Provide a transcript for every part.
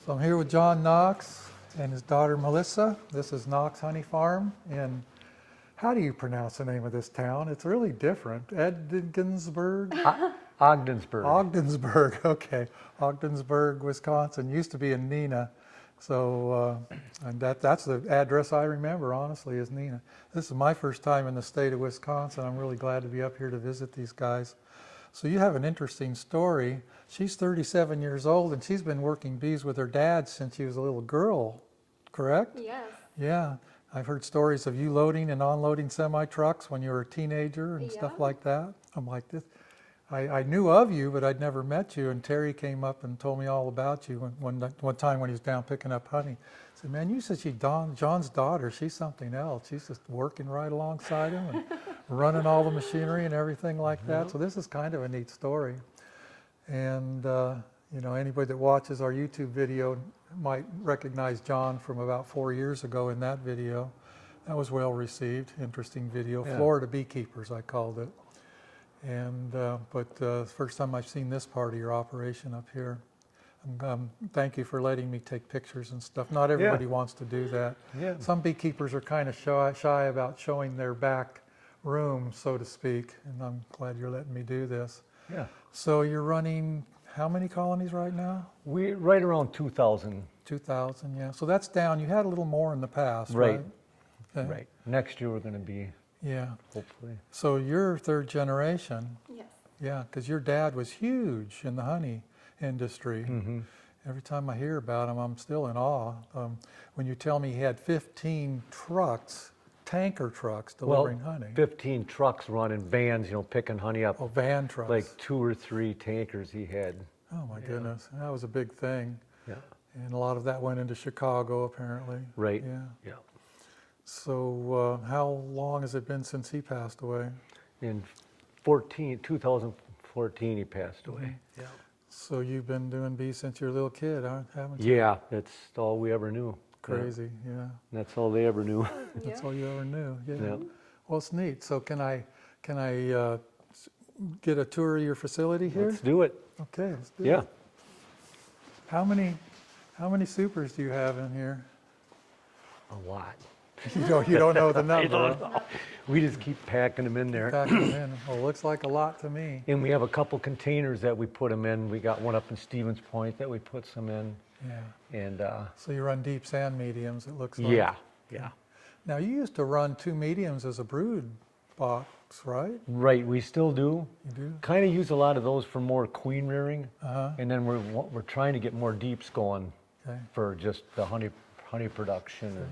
So I'm here with John Knox and his daughter Mellisa. This is Knox Honey Farm. And how do you pronounce the name of this town? It's really different. Ogdensburg? Ogdensburg. Ogdensburg, okay. Ogdensburg, Wisconsin. Used to be in Neenah. So and that's the address I remember, honestly, is Neenah. This is my first time in the state of Wisconsin. I'm really glad to be up here to visit these guys. So you have an interesting story. She's 37 years old, and she's been working bees with her dad since she was a little girl, correct? Yes. Yeah. I've heard stories of you loading and unloading semi-trucks when you were a teenager and stuff like that. I'm like, this. I knew of you, but I'd never met you, and Terry came up and told me all about you one time when he was down picking up honey. I said, man, you said she's John's daughter. She's something else. She's just working right alongside him and running all the machinery and everything like that. So this is kind of a neat story. And, you know, anybody that watches our YouTube video might recognize John from about 4 years ago in that video. That was well received, interesting video. Yeah. Florida Beekeepers, I called it. And but first time I've seen this part of your operation up here. Thank you for letting me take pictures and stuff. Not everybody wants to do that. Yeah. Some beekeepers are kind of shy about showing their back room, so to speak, and I'm glad you're letting me do this. Yeah. So you're running how many colonies right now? We're right around 2,000. 2,000, yeah. So that's down. You had a little more in the past, right? Okay. Right. Next year we're going to be. Yeah. Hopefully. So you're third generation. Yes. Yeah, because your dad was huge in the honey industry. Mm-hmm. Every time I hear about him, I'm still in awe. When you tell me he had 15 trucks, tanker trucks delivering honey. 15 trucks running vans, you know, picking honey up. Oh, van trucks. Like 2 or 3 tankers he had. Oh my goodness, that was a big thing. Yeah. And a lot of that went into Chicago, apparently. Right. Yeah. Yeah. So how long has it been since he passed away? In 2014 he passed away. Mm-hmm. Yeah. So you've been doing bees since you were a little kid, haven't you? Yeah, that's all we ever knew. Crazy, yeah. That's all they ever knew. That's all you ever knew, yeah. Yeah. Well, it's neat. So can I get a tour of your facility here? Let's do it. Okay, let's do it. Yeah. How many supers do you have in here? A lot. You don't know the number. I don't know. We just keep packing them in there. Packing them in. Well, it looks like a lot to me. And we have a couple containers that we put them in. We got one up in Stevens Point that we put some in. Yeah. And so you run deep sand mediums, it looks like. Yeah. Yeah. Now you used to run 2 mediums as a brood box, right? Right. We still do. You do. Kind of use a lot of those for more queen rearing. And then we're trying to get more deeps going for just the honey production. Sure.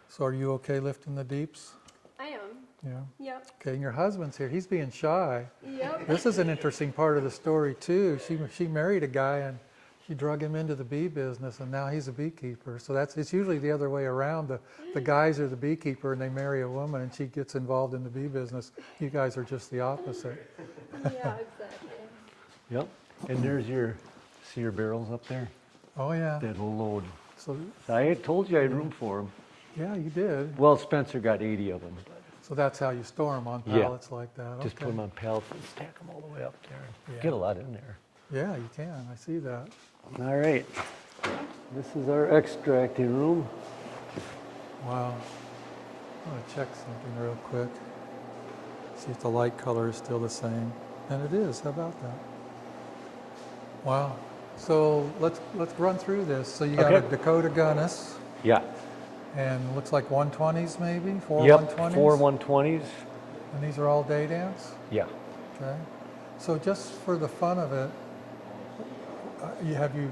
So are you okay lifting the deeps? I am. Yeah. Yep. Okay, and your husband's here. He's being shy. Yep. This is an interesting part of the story too. She married a guy and she drug him into the bee business, and now he's a beekeeper. So it's usually the other way around. The guys are the beekeeper and they marry a woman and she gets involved in the bee business. You guys are just the opposite. Yeah, exactly. Yep. And there's see your barrels up there? Oh yeah. That whole load. So I had told you I had room for them. Yeah, you did. Well, Spencer got 80 of them. So that's how you store them, on pallets like that. Just put them on pallets and stack them all the way up there. Get a lot in there. Yeah, you can. I see that. All right. This is our extracting room. Wow. I'm going to check something real quick. See if the light color is still the same. And it is. How about that? Wow. So let's run through this. So you got a Dakota Gunness. Yeah. And it looks like 120s maybe? 120s? 4 120s. And these are all day dance? Yeah. Okay. So just for the fun of it, have you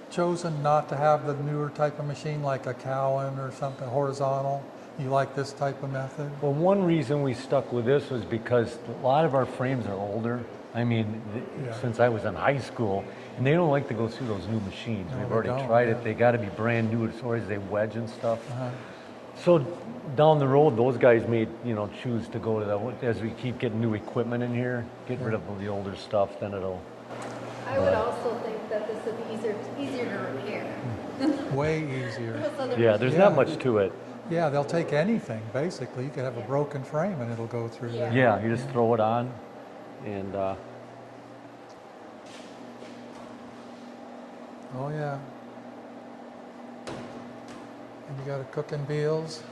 chosen not to have the newer type of machine like a Cowan or something horizontal? You like this type of method? Well, one reason we stuck with this was because a lot of our frames are older. I mean, since I was in high school, and they don't like to go through those new machines. No, we've already tried it. They got to be brand new as far as they wedge and stuff. So down the road, those guys may, choose to go to that. As we keep getting new equipment in here, get rid of the older stuff, then it'll. I would also think that this would be easier to repair. Way easier. Yeah, there's not much to it. Yeah, they'll take anything, basically. You could have a broken frame and it'll go through there. Yeah, you just throw it on and... Oh, yeah. And you got a cooking Beals.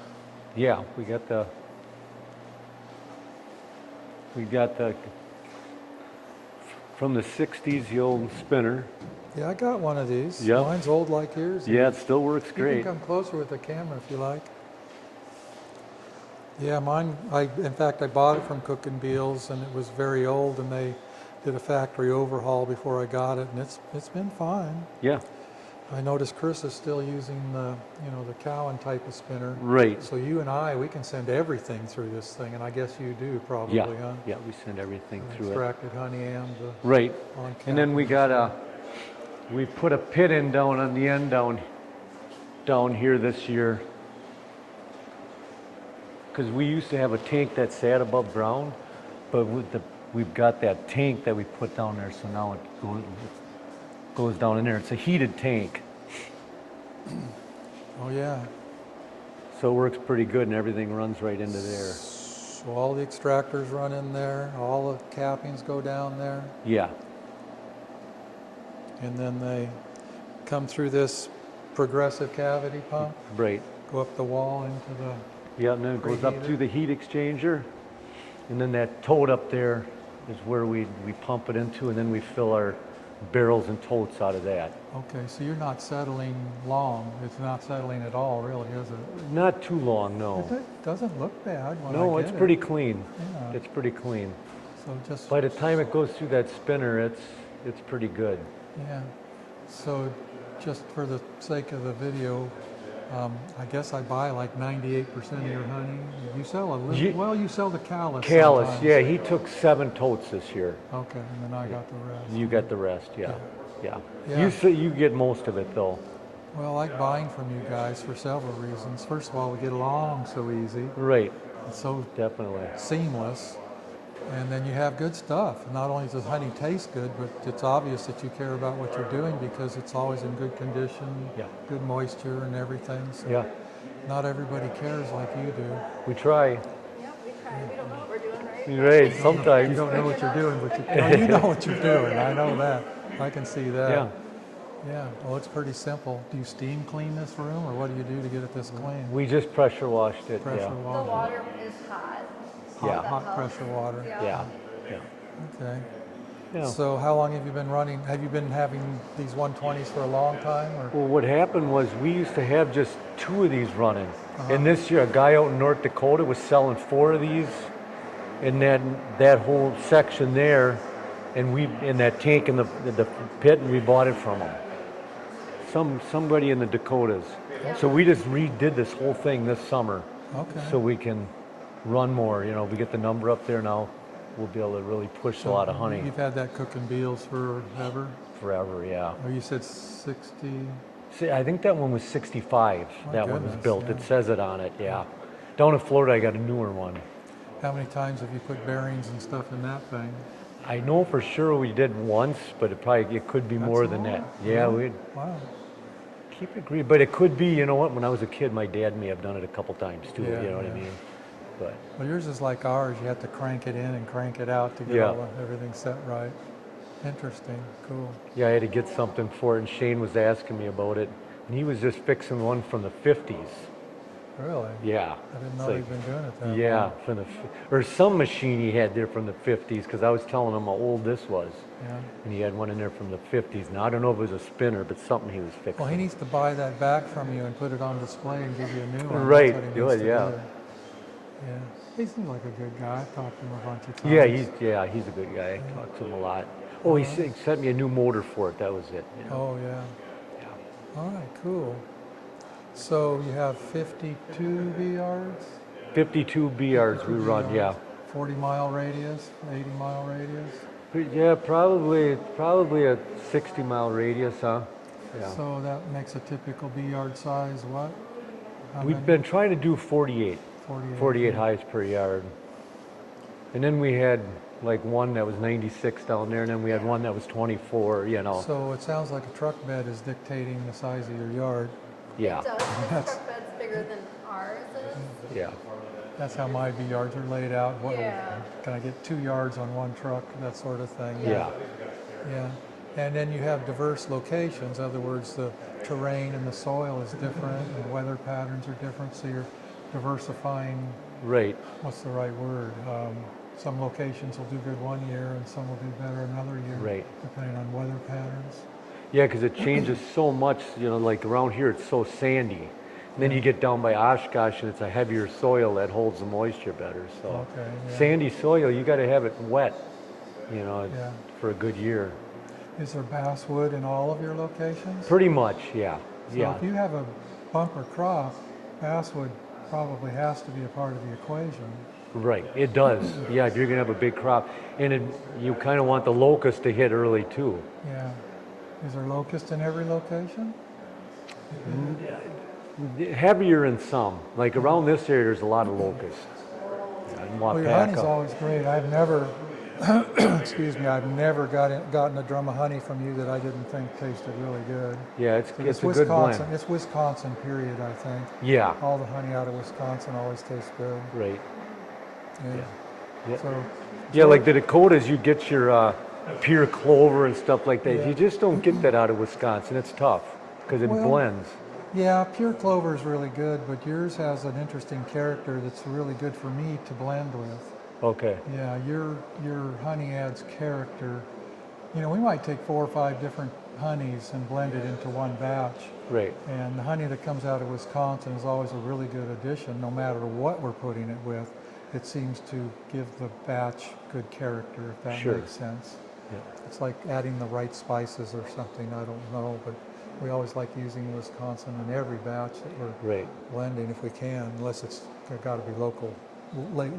Yeah, we got the from the 60s, the old spinner. Yeah, I got one of these. Yep. Mine's old like yours. Yeah, it still works You great. can come closer with the camera if you like. Yeah, mine, in fact, I bought it from Cook and Beals, and it was very old, and they did a factory overhaul before I got it, and it's been fine. Yeah, I noticed Chris is still using the, the Cowan type of spinner. right. So you and I, we can send everything through this thing, and I guess you do probably, Yeah, huh? yeah, we send everything through it. Extracted honey and the Right. on And then we got we put a pit in down on the end down here this year. Because we used to have a tank that sat above ground, but we've got that tank that we put down there, so now it goes down in there. It's a heated tank, Oh yeah. so it works pretty good, and everything runs right into there. So all the extractors run in there, all the cappings go down there, Yeah, and then they come through this progressive cavity pump, right. go up the wall into the, Yeah, and then it goes up to the heat exchanger, and then that tote up there is where we pump it into, and then we fill our barrels and totes out of that. okay, so you're not settling long. It's not settling at all, really, is it? Not too long, no. It doesn't look bad when I No, get it's it. pretty clean. Yeah. It's pretty clean. So just, By the time it goes through that spinner, it's pretty good. yeah. So just for the sake of the video, I guess I buy like 98% of your honey. You sell a little, well, you sell the callus. Callus, sometimes. yeah, he took 7 totes this year. Okay, and then I got the rest. You got the rest, yeah. Yeah. Yeah. You get most of it though. Well, I like buying from you guys for several reasons. First of all, we get along so easy. Right, It's so definitely. seamless. And then you have good stuff. Not only does honey taste good, but it's obvious that you care about what you're doing because it's always in good condition, Yeah. good moisture and everything. So Yeah, not everybody cares like you do. we try. Yeah, we try. We don't know what we're doing, right? Right, You sometimes. don't know what you're doing, but you know what you're doing. I know that. I can see that. Yeah. Yeah. Well, it's pretty simple. Do you steam clean this room, or what do you do to get it this clean? We just pressure washed it, Pressure yeah. The water. water is hot. Yeah. Hot pressure water. Yeah, yeah. Okay. Yeah. So how long have you been running? Have you been having these 120s for a long time, or? Well, what happened was we used to have just 2 of these running. And this year, a guy out in North Dakota was selling 4 of these in that whole section there, and we in that tank in the pit, and we bought it from him. Somebody in the Dakotas. So we just redid this whole thing this summer, Okay. so we can run more. We get the number up there now. We'll be able to really push a lot of honey You've had that cooking Beals forever? forever. Yeah. Oh, you said 60? See, I think that one was 65. My That one was goodness, built. yeah. It says it on it. Yeah. Down in Florida, I got a newer one. How many times have you put bearings and stuff in that thing? I know for sure we did once, but it could be more That's than all? that. Yeah, we'd Wow. keep it green. But it could be, you know what? When I was a kid, my dad may have done it a couple times too. Yeah, You know what I yeah. mean? But Well, yours is like ours. You have to crank it in and crank it out to get Yeah. everything set right. Interesting. Cool. yeah, I had to get something for it, and Shane was asking me about it, and he was just fixing one from the 50s. Really? Yeah. I didn't It's know like- you've been doing it that Yeah, long. from or some machine he had there from the 50s, because I was telling him how old this was, Yeah. and he had one in there from the 50s. Now I don't know if it was a spinner, but something he was fixing. Well, he needs to buy that back from you and put it on display and give you a new one. Right, That's what he good, needs to yeah. do. Yeah. He seems like a good guy. I've talked to him a bunch of times. Yeah, he's a good guy. I talked to him a lot. Oh, he sent me a new motor for it. That was it. Oh, yeah. Yeah. All right, cool. So you have 52 BRs? 52 BRs we run, yeah. 40-mile radius, 80-mile radius? Yeah, probably a 60-mile radius, huh? Yeah. So that makes a typical bee yard size what? How We've many? been trying to do 48. 48. 48 hives per yard. And then we had like one that was 96 down there, and then we had one that was 24, So it sounds like a truck bed is dictating the size of your yard. Yeah, It does. This truck bed's bigger than ours is. yeah. That's how my bee yards are laid out. Yeah. Can I get 2 yards on one truck? That sort of thing. Yeah. Yeah. And then you have diverse locations. In other words, the terrain and the soil is different, and weather patterns are different. So you're diversifying. Right. What's the right word? Some locations will do good one year, and some will do better another year. Right. Depending on weather patterns. Yeah, because it changes so much. You know, like around here, it's so sandy. And then you get down by Oshkosh, and it's a heavier soil that holds the moisture better. So Okay, yeah. sandy soil, you got to have it wet, you know, Yeah. for a good year. Is there basswood in all of your locations? Pretty much, yeah. So Yeah. if you have a bumper crop, basswood probably has to be a part of the equation. Right, it does. Yeah, if you're gonna have a big crop, and you kind of want the locust to hit early too. Yeah. Is there locust in every location? Heavier in some. Like around this area, there's a lot of locust. And Well, your honey's Wapaka. always great. I've never, excuse me, I've never gotten a drum of honey from you that I didn't think tasted really good. Yeah, it's a good Wisconsin. blend. It's Wisconsin, period, I think. Yeah, All the honey out of Wisconsin always tastes good. right. Yeah. Yeah. So, Yeah, like the Dakotas, you get your pure clover and stuff like that. Yeah. You just don't get that out of Wisconsin. It's tough because it Well, blends. yeah, pure clover is really good, but yours has an interesting character that's really good for me to blend with. Okay. Yeah, your honey adds character. You know, we might take 4 or 5 different honeys and blend it into one batch. Right. And the honey that comes out of Wisconsin is always a really good addition, no matter what we're putting it with. It seems to give the batch good character, if that Sure. makes sense. Yeah. It's like adding the right spices or something, I don't know, but we always like using Wisconsin in every batch that we're Right. blending if we can, unless it's got to be local,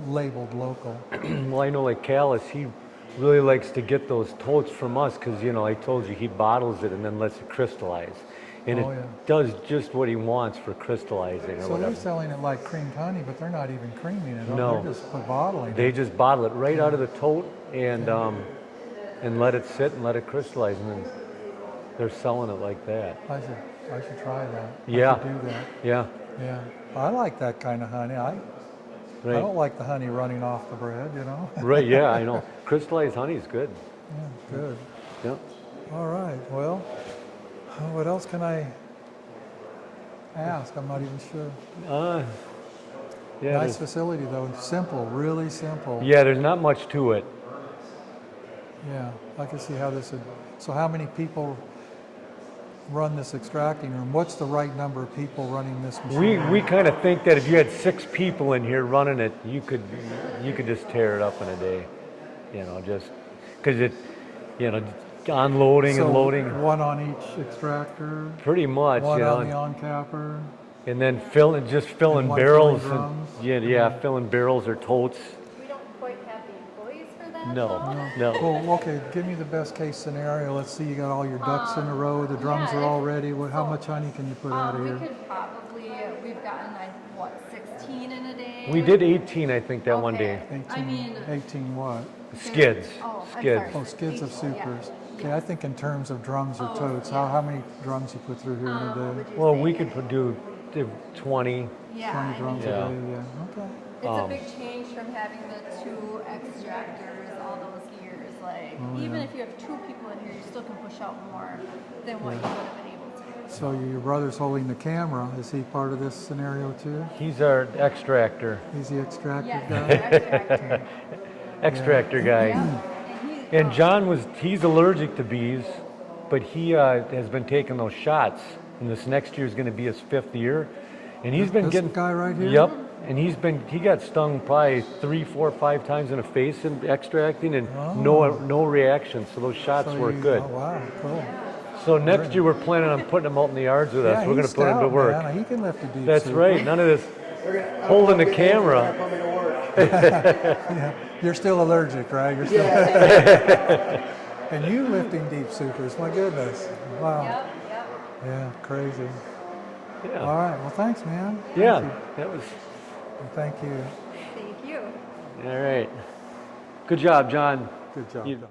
labeled local. Well, I know like Callis, he really likes to get those totes from us because, you know, I told you he bottles it and then lets it crystallize. And Oh, it yeah. does just what he wants for crystallizing or So they're whatever. selling it like creamed honey, but they're not even creaming it. No. They're just bottling They it. just bottle it right out of the tote and let it sit and let it crystallize, and then they're selling it like that. I should try that. Yeah. I should do that. Yeah, Yeah. I like that kind of honey. I right. don't like the honey running off the bread, you know? Right, yeah, I know. Crystallized honey is good. Yeah, good. Yep. All right. Well, what else can I ask? I'm not even sure. Yeah, Nice there's, facility though. Simple, really simple. yeah, there's not much to it. Yeah, I can see how this would. So how many people run this extracting room? What's the right number of people running this machine? We kind of think that if you had 6 people in here running it, you could just tear it up in a day, you know, just because it, you know, unloading So and loading, one on each extractor, pretty much, one you on the know, on-capper. and then filling And one barrels, filling and, drums? yeah, filling barrels or totes. We don't quite have the employees for that, No, though. no. Well, okay, give me the best case scenario. Let's see, you got all your ducks in a row, the drums yeah, are all if- ready. How so, much honey can you put out of We here? could probably, we've gotten, 16 in a day? We did 18, I think, that one Okay. day. 18, I mean- 18 what? Skids. Oh, I'm Skids. sorry. Oh, skids of 18, yeah. supers. Okay, I think in terms of drums or Oh, totes, yeah. how many drums you put through here in What a day? would you Well, say? we could do 20. Yeah, 20 I drums mean, a Yeah. day, yeah, okay. it's a big change from having the 2 extractors all those years. Like, Oh, even yeah. if you have 2 people in here, you still can push out more than what you would have been able to. So your brother's holding the camera. Is he part of this scenario too? He's our extractor He's the extractor Yes, guy? extractor guy. Yeah. And John he's allergic to bees, but he has been taking those shots. And this next year is going to be his 5th year. And he's been This getting. guy right here? Yep. And he got stung probably 3, 4, 5 times in the face in extracting, and no reaction. So those shots So work good. Oh, wow, cool. So next year we're planning on putting him out in the yards with us. Yeah, We're going he's to put him to stout, work. man. He can lift a deep That's super. right. None of this holding the camera. Yeah. You're still allergic, right? You're still And you lifting deep supers, my goodness. Wow. Yep, yep. Yeah, crazy. Yeah. All right, well, thanks, man. Thank Yeah. you. That was Thank you. Thank you. all right. Good job, John. Good job, You- Don.